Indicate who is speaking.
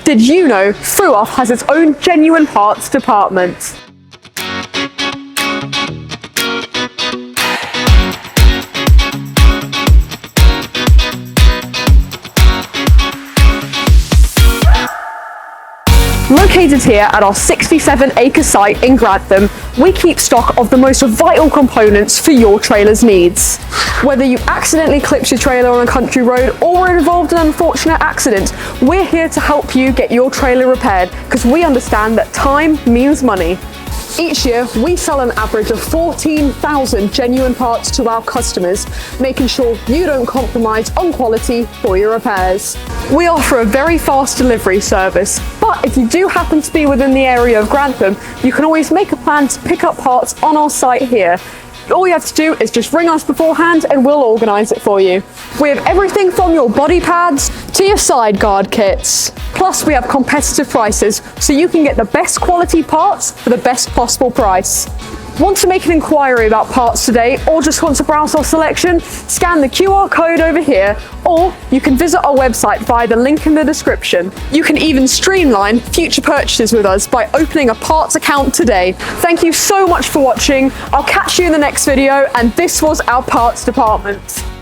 Speaker 1: Did you know Fruehauf has its own genuine parts department? Located here at our 67-acre site in Grantham, we keep stock of the most vital components for your trailer's needs. Whether you accidentally clipped your trailer on a country road or were involved in an unfortunate accident, we're here to help you get your trailer repaired because we understand that time means money. Each year, we sell an average of 14,000 genuine parts to our customers, making sure you don't compromise on quality for your repairs. We offer a very fast delivery service, but if you do happen to be within the area of Grantham, you can always make a plan to pick up parts on our site here. All you have to do is just ring us beforehand and we'll organise it for you. We have everything from your body pads to your side guard kits. Plus we have competitive prices so you can get the best quality parts for the best possible price. Want to make an inquiry about parts today or just want to browse our selection? Scan the QR code over here or you can visit our website via the link in the description. You can even streamline future purchases with us by opening a parts account today. Thank you so much for watching. I'll catch you in the next video and this was our parts department.